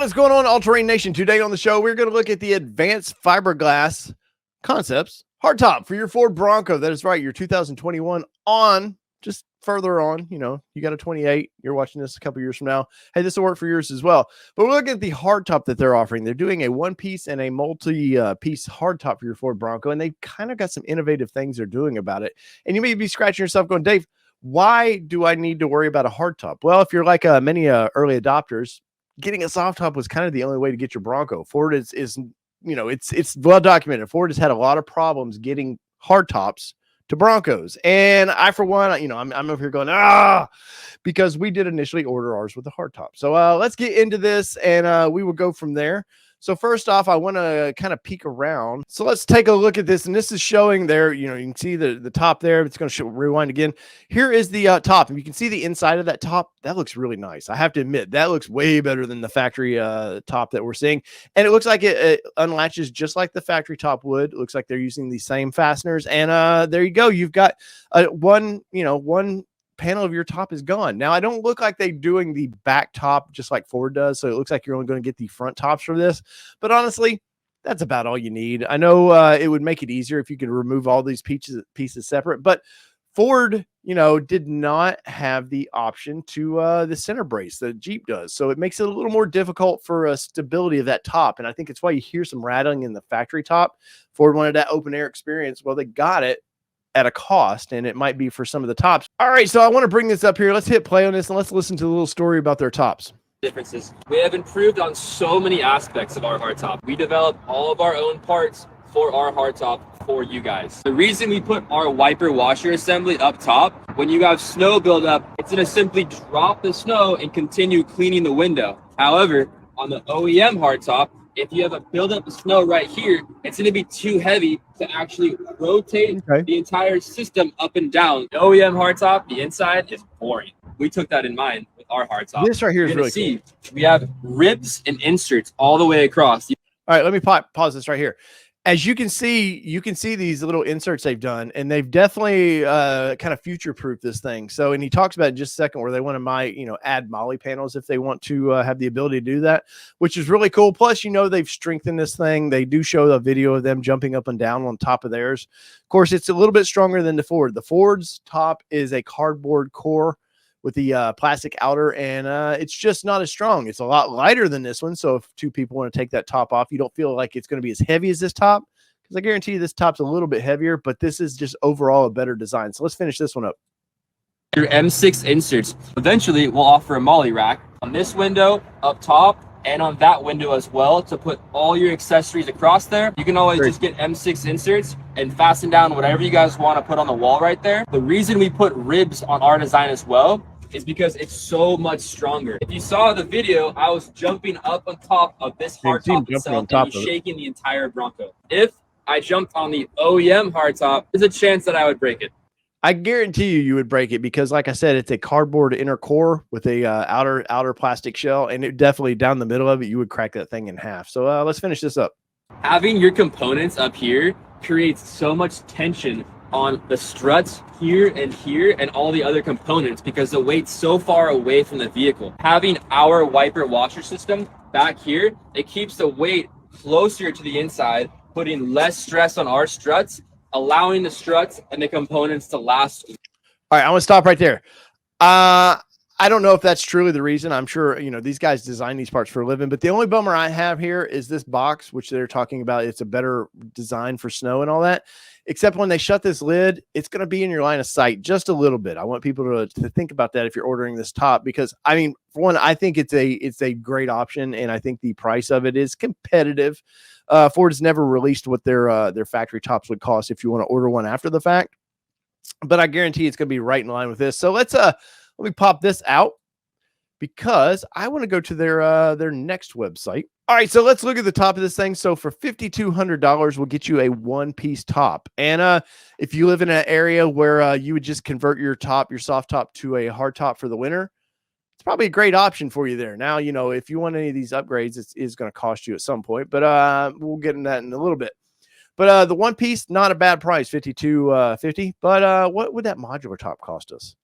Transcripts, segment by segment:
What is going on, All Terrain Nation? Today on the show, we're going to look at the Advanced Fiberglass Concepts hardtop for your Ford Bronco. That is right, your 2021 on, just further on, you got a 28. You're watching this a couple years from now. Hey, this will work for yours as well. But we're looking at the hardtop that they're offering. They're doing a one-piece and a multi-piece hardtop for your Ford Bronco, and they've kind of got some innovative things they're doing about it. And you may be scratching yourself going, Dave, why do I need to worry about a hardtop? Well, if you're like many early adopters, getting a soft top was kind of the only way to get your Bronco. Ford is it's well documented. Ford has had a lot of problems getting hardtops to Broncos. And I, for one, I'm over here going, because we did initially order ours with a hardtop. So let's get into this and we will go from there. So first off, I want to kind of peek around. So let's take a look at this. And this is showing there, you can see the top there. It's going to rewind again. Here is the top. And you can see the inside of that top. That looks really nice. I have to admit, that looks way better than the factory top that we're seeing. And it looks like it unlatches just like the factory top would. It looks like they're using the same fasteners. And there you go. You've got one panel of your top is gone. Now, I don't look like they're doing the back top just like Ford does, so it looks like you're only going to get the front tops for this, but honestly, that's about all you need. I know it would make it easier if you could remove all these pieces separate, but Ford, did not have the option to the center brace that Jeep does, so it makes it a little more difficult for stability of that top, and I think it's why you hear some rattling in the factory top. Ford wanted that open air experience. Well, they got it at a cost, and it might be for some of the tops. All right, so I want to bring this up here. Let's hit play on this and let's listen to a little story about their tops. Differences. We have improved on so many aspects of our hardtop. We develop all of our own parts for our hardtop for you guys. The reason we put our wiper washer assembly up top, when you have snow buildup, it's going to simply drop the snow and continue cleaning the window. However, on the OEM hardtop, if you have a buildup of snow right here, it's going to be too heavy to actually rotate the entire system up and down. The OEM hardtop, the inside is boring. We took that in mind with our hardtop. This right here is really cool. We have ribs and inserts all the way across. All right, let me pause this right here. As you can see these little inserts they've done, and they've definitely kind of future-proof this thing. So, and he talks about in just a second where they want to add molly panels if they want to have the ability to do that, which is really cool. Plus, they've strengthened this thing. They do show a video of them jumping up and down on top of theirs. Of course, it's a little bit stronger than the Ford. The Ford's top is a cardboard core with the plastic outer, and it's just not as strong. It's a lot lighter than this one, so if two people want to take that top off, you don't feel like it's going to be as heavy as this top, because I guarantee you this top's a little bit heavier, but this is just overall a better design. So let's finish this one up. Your M6 inserts. Eventually, we'll offer a molly rack on this window up top and on that window as well to put all your accessories across there. You can always just get M6 inserts and fasten down whatever you guys want to put on the wall right there. The reason we put ribs on our design as well is because it's so much stronger. If you saw the video, I was jumping up on top of this hardtop itself and shaking the entire Bronco. If I jumped on the OEM hardtop, there's a chance that I would break it. I guarantee you would break it because, like I said, it's a cardboard inner core with a outer plastic shell, and it definitely down the middle of it, you would crack that thing in half. So let's finish this up. Having your components up here creates so much tension on the struts here and all the other components because the weight's so far away from the vehicle. Having our wiper washer system back here, it keeps the weight closer to the inside, putting less stress on our struts, allowing the struts and the components to last. All right, I want to stop right there. I don't know if that's truly the reason. I'm sure, these guys design these parts for a living, but the only bummer I have here is this box, which they're talking about. It's a better design for snow and all that, except when they shut this lid, it's going to be in your line of sight just a little bit. I want people to think about that if you're ordering this top, because for one, I think it's a great option. And I think the price of it is competitive. Ford has never released what their factory tops would cost if you want to order one after the fact, but I guarantee it's going to be right in line with this. So let me pop this out because I want to go to their next website. All right, so let's look at the top of this thing. So for $5,200, we'll get you a one-piece top. And if you live in an area where you would just convert your soft top to a hard top for the winter, it's probably a great option for you there. Now, if you want any of these upgrades, it is going to cost you at some point, but we'll get into that in a little bit. But the one piece, not a bad price, $52.50. But what would that modular top cost us?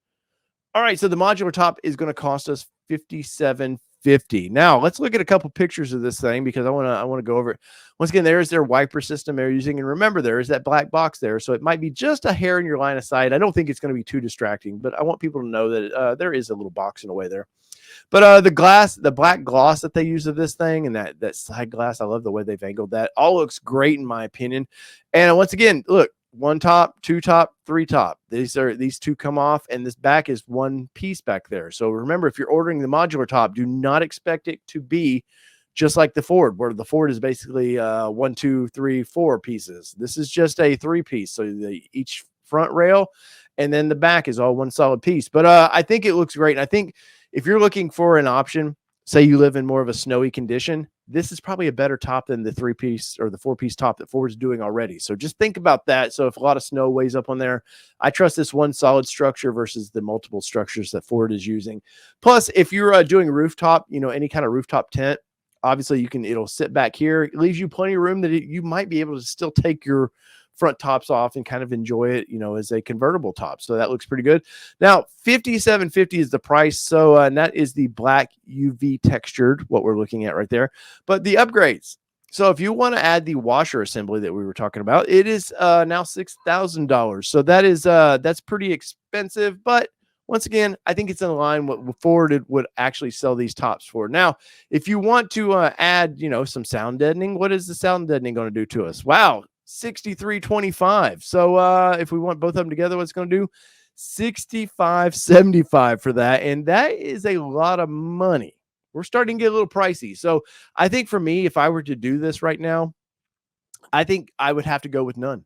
All right, so the modular top is going to cost us $57.50. $1,450. Now let's look at a couple pictures of this thing because I want to go over it. Once again, there's their wiper system they're using, and remember there is that black box there, so it might be just a hair in your line of sight. I don't think it's going to be too distracting, but I want people to know that there is a little box in the way there. But the black gloss that they use of this thing and that side glass, I love the way they've angled that. All looks great in my opinion. And once again, look, 1 top, 2 top, 3 top. These two come off, and this back is one piece back there. So remember, if you're ordering the modular top, do not expect it to be just like the Ford, where the Ford is basically 1, 2, 3, 4 pieces. This is just a 3-piece. So each front rail and then the back is all one solid piece. But I think it looks great. And I think if you're looking for an option, say you live in more of a snowy condition, this is probably a better top than the 3-piece or the 4-piece top that Ford's doing already. So just think about that. So if a lot of snow weighs up on there, I trust this one solid structure versus the multiple structures that Ford is using. Plus, if you're doing rooftop, any kind of rooftop tent, obviously it'll sit back here. It leaves you plenty of room that you might be able to still take your front tops off and kind of enjoy it, as a convertible top. So that looks pretty good. Now, $5,750 is the price. So and that is the black UV textured, what we're looking at right there. But the upgrades. So if you want to add the washer assembly that we were talking about, it is now $6,000. So that's pretty expensive. But once again, I think it's in line with what Ford would actually sell these tops for. Now, if you want to add, some sound deadening, what is the sound deadening going to do to us? Wow. $63.25. So if we want both of them together, what's going to do? $65.75 for that. And that is a lot of money. We're starting to get a little pricey. So I think for me, if I were to do this right now, I think I would have to go with none.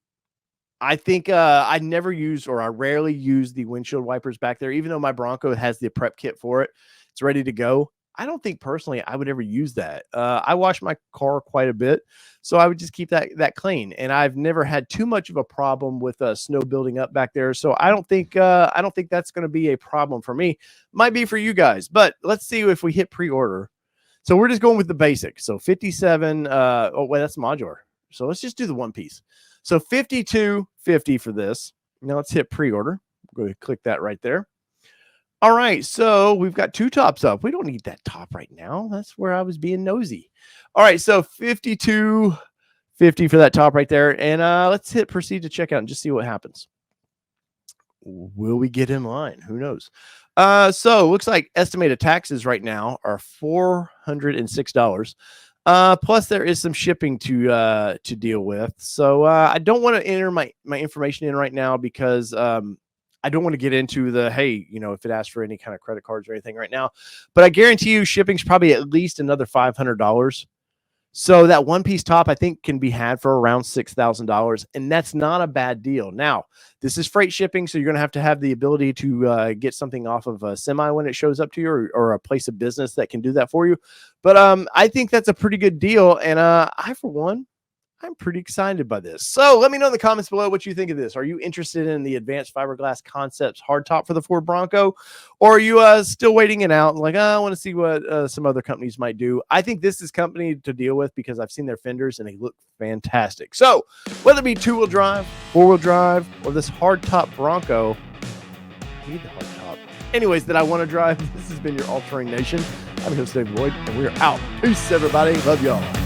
I think I rarely use the windshield wipers back there, even though my Bronco has the prep kit for it. It's ready to go. I don't think personally I would ever use that. I wash my car quite a bit, so I would just keep that clean. And I've never had too much of a problem with snow building up back there. So I don't think that's going to be a problem for me. Might be for you guys, but let's see if we hit pre-order. So we're just going with the basic. So 57. Oh wait, that's modular. So let's just do the one piece. So $52.50 for this. Now let's hit pre-order. Go ahead and click that right there. All right, so we've got 2 tops up. We don't need that top right now. That's where I was being nosy. All right, so $52.50 for that top right there. And let's hit proceed to checkout and just see what happens. Will we get in line? Who knows? So looks like estimated taxes right now are $406. Plus there is some shipping to deal with. So I don't want to enter my information in right now because I don't want to get into if it asks for any kind of credit cards or anything right now, but I guarantee you shipping's probably at least another $500. So that one-piece top, I think, can be had for around $6,000, and that's not a bad deal. Now, this is freight shipping, so you're going to have the ability to get something off of a semi when it shows up to you, or a place of business that can do that for you. But I think that's a pretty good deal, and I, for one, I'm pretty excited by this. So let me know in the comments below what you think of this. Are you interested in the Advanced Fiberglass Concepts hardtop for the Ford Bronco? Or are you still waiting it out? Like, I want to see what some other companies might do. I think this is company to deal with because I've seen their fenders and they look fantastic. So whether it be 2-wheel drive, 4-wheel drive, or this hardtop Bronco, I need the hardtop. Anyways, that I want to drive, this has been your All Terrain Nation. I'm your host, David Lloyd, and we're out. Peace, everybody. Love y'all.